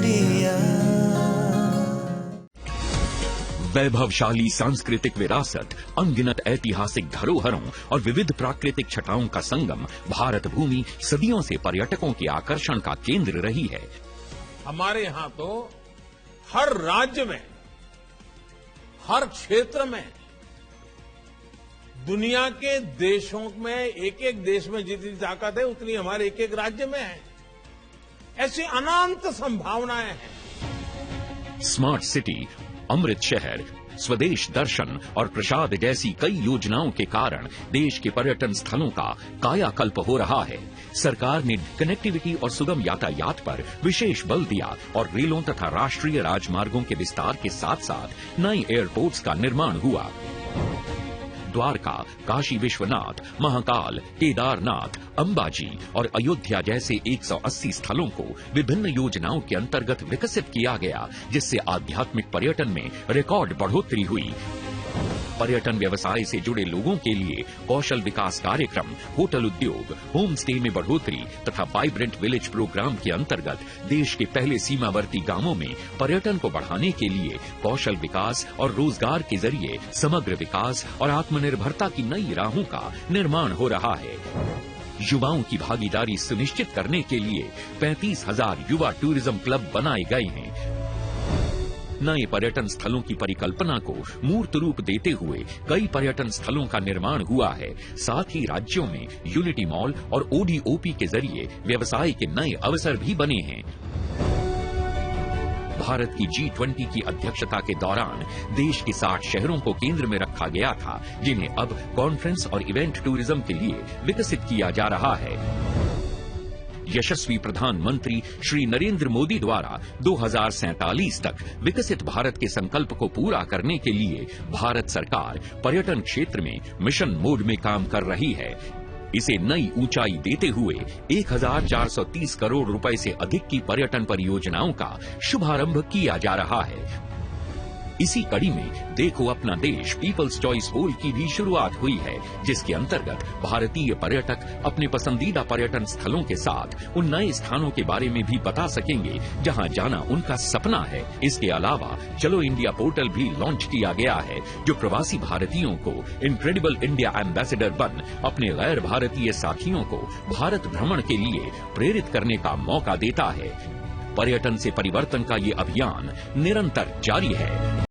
India. वैभवशाली सांस्कृतिक विरासत, अनगिनत ऐतिहासिक धरोहरों और विविध प्राकृतिक छटाओं का संगम भारत भूमि सदियों से पर्यटकों के आकर्षण का केंद्र रही है। हमारे यहाँ तो हर राज्य में, हर क्षेत्र में, दुनिया के देशों में, एक एक देश में जितनी ताकत है उतनी हमारे एक एक राज्य में है। ऐसी अनंत संभावनाएं हैं। स्मार्ट सिटी, अमृत शहर, स्वदेश दर्शन और प्रसाद जैसी कई योजनाओं के कारण देश के पर्यटन स्थलों का कायाकल्प हो रहा है। सरकार ने कनेक्टिविटी और सुगम यातायात पर विशेष बल दिया और रेलों तथा राष्ट्रीय राजमार्गों के विस्तार के साथ साथ नए एयरपोर्ट्स का निर्माण हुआ। द्वारका, काशी विश्वनाथ, महाकाल, केदारनाथ, अंबाजी और अयोध्या जैसे 180 स्थलों को विभिन्न योजनाओं के अंतर्गत विकसित किया गया, जिससे आध्यात्मिक पर्यटन में रिकॉर्ड बढ़ोतरी हुई। पर्यटन व्यवसाय से जुड़े लोगों के लिए कौशल विकास कार्यक्रम, होटल उद्योग, होम स्टे में बढ़ोतरी तथा वाइब्रेंट विलेज प्रोग्राम के अंतर्गत देश के पहले सीमावर्ती गांवों में पर्यटन को बढ़ाने के लिए कौशल विकास और रोजगार के जरिए समग्र विकास और आत्मनिर्भरता की नई राहों का निर्माण हो रहा है। युवाओं की भागीदारी सुनिश्चित करने के लिए 35,000 युवा टूरिज्म क्लब बनाए गए हैं। नए पर्यटन स्थलों की परिकल्पना को मूर्त रूप देते हुए कई पर्यटन स्थलों का निर्माण हुआ है। साथ ही राज्यों में यूनिटी मॉल और ओडीओपी के जरिए व्यवसाय के नए अवसर भी बने हैं। भारत की G20 की अध्यक्षता के दौरान देश के 60 शहरों को केंद्र में रखा गया था, जिन्हें अब कॉन्फ्रेंस और इवेंट टूरिज्म के लिए विकसित किया जा रहा है। यशस्वी प्रधानमंत्री श्री नरेंद्र मोदी द्वारा 2047 तक विकसित भारत के संकल्प को पूरा करने के लिए भारत सरकार पर्यटन क्षेत्र में मिशन मोड में काम कर रही है। इसे नई ऊंचाई देते हुए 1430 करोड़ रुपए से अधिक की पर्यटन परियोजनाओं का शुभारंभ किया जा रहा है। इसी कड़ी में देखो अपना देश पीपल्स चॉइस पोल की भी शुरुआत हुई है, जिसके अंतर्गत भारतीय पर्यटक अपने पसंदीदा पर्यटन स्थलों के साथ उन नए स्थानों के बारे में भी बता सकेंगे जहां जाना उनका सपना है। इसके अलावा चलो इंडिया पोर्टल भी लॉन्च किया गया है, जो प्रवासी भारतीयों को इनक्रेडिबल इंडिया एम्बेसडर बन अपने गैर भारतीय साथियों को भारत भ्रमण के लिए प्रेरित करने का मौका देता है। पर्यटन से परिवर्तन का ये अभियान निरंतर जारी है।